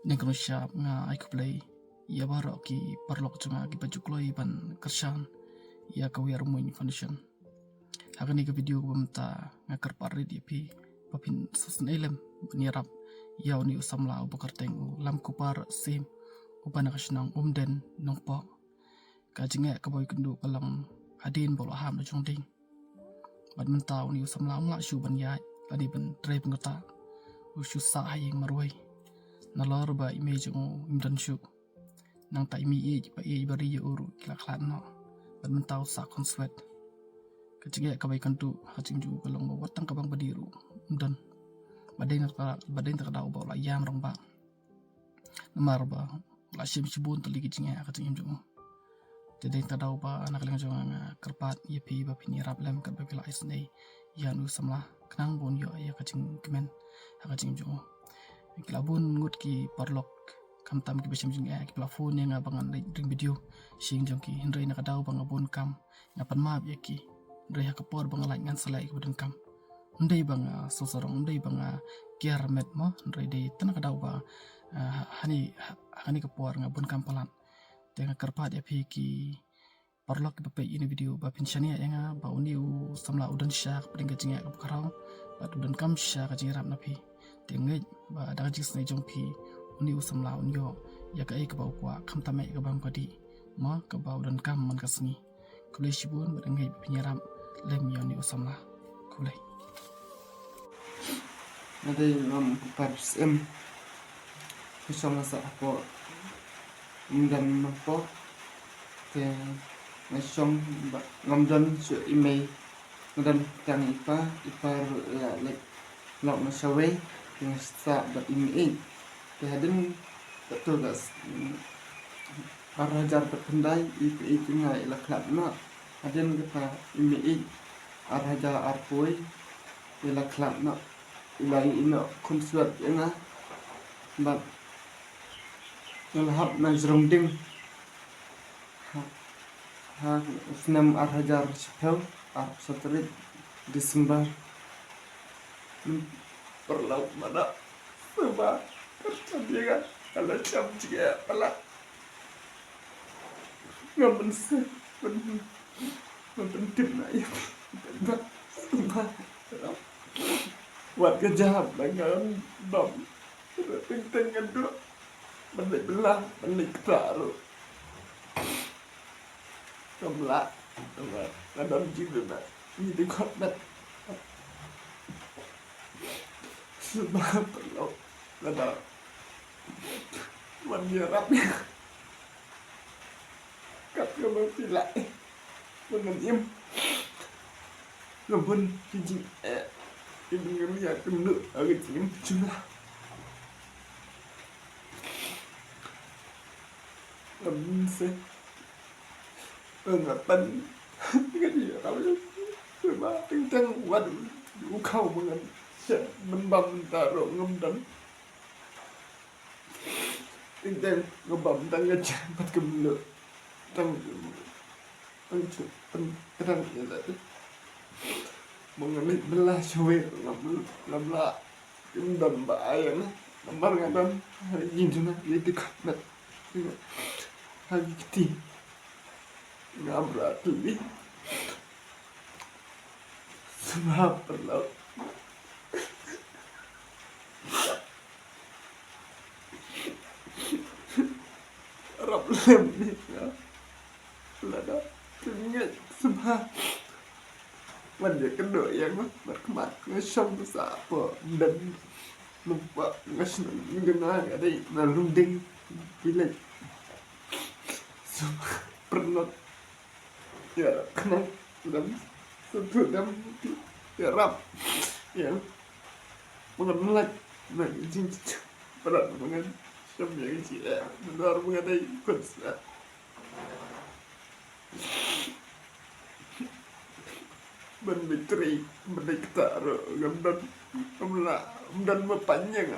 Ningkano siap nga ay kuplay ia baro ki parlok cunga ki pajukloi ban kersan ia kawir muin foundation hakani ke video ko bamta nga karpari di pi papin susun elem nirap ia ni usamla ubakarteng lam kupar sim ubana kasnang umden nongpo kajinga kaboy kundu kalang hadin bolo ham na jongding ban mentau ni usamla umla shu ban ya lani ban trai pengata ushu sa hayeng marwai nalor ba image ngo imdan shu nang ta imi e pa e bari ya uru kila klan no ban mentau sa konswet kajinga kabay kantu hacing ju kalong watang kabang badiru umdan badai nak daw ba la yam rong ba namar ba la shim shibun tali kajinga kajing ju jadi tak daw ba nakaling jong kerpat ya pi ba pinirap lem kan ba pila isnei ya nu samla kenang bon yo ya kajing kemen kajing ju kilabun ngut ki parlok kam tam ki besim jing ki plafon yang abangan ring video sing jong ki hindrai nak daw bang abon kam ngapan map ya ki ndrai hakapor bang lain ngan salai ki beden kam ndai bang sosorong ndai bang kiar met mo ndrai de tan ka daw ba hani kapor ngabon kam palan tengah kerpat ya pi ki parlok ki bapai ini video ba pensiania yang ba uniu samla udan syak peding kajing ya karau ba udan kam syak kajing rap napi tengej ba ada kajing snai jong pi uniu samla unyo ya ka e ka ba kwa kam tame ka bang kadi ma ka ba udan kam man kasni kulai shibun ba dengai penyiram lem yo ni usamla kulai ada yang pers sama sa po dan po ke nasong ngamdan su email dan tang ipar ya lek lok na sawe yang sa bat email ke hadin betul gas arajar berkendai itu ngai la klap na hadin ke email araja arpoi la klap na ilai ino kunsuat yang bat ngelahap na jerongding ha senam arhajar sepel satellite Desember perlaut mana sebab dia kan kalau jam juga pala nggak bense penting na ya sebab buat kejahat dengan bom penting kan tu balik belah balik taruh Kamla, kadang juga nak ini kot nak sebab kalau kadang menyerapnya kat kamar pila menanam ngabun cincin ini ngambil tunduk agak cincin cuma ngabun se pengapan cái gì ở đâu rồi mà tiếng trăng quanh đủ khâu mà mình bầm ta rồi ngâm đấm tiếng trăng ngâm bầm tăng cái chân bắt cầm lửa tăng chụp cái răng như vậy mọi người mình la chơi làm la cái đầm bãi vậy nó bắt ngang đâm nhìn cho nó lấy cái cặp mặt hai cái gì nggak tuh sebab perlu rap lem ni ya lada ingat sebab mana kedua yang berkemat ngesong besar apa dan lupa ngesong mengenal ada nalunding bila pernah ya kenal dalam satu dalam ya rap ya mengenal nah cincin berat mengenal siapa yang sih benar mengenai konsep ben bitri ben kita gamdan dan panjang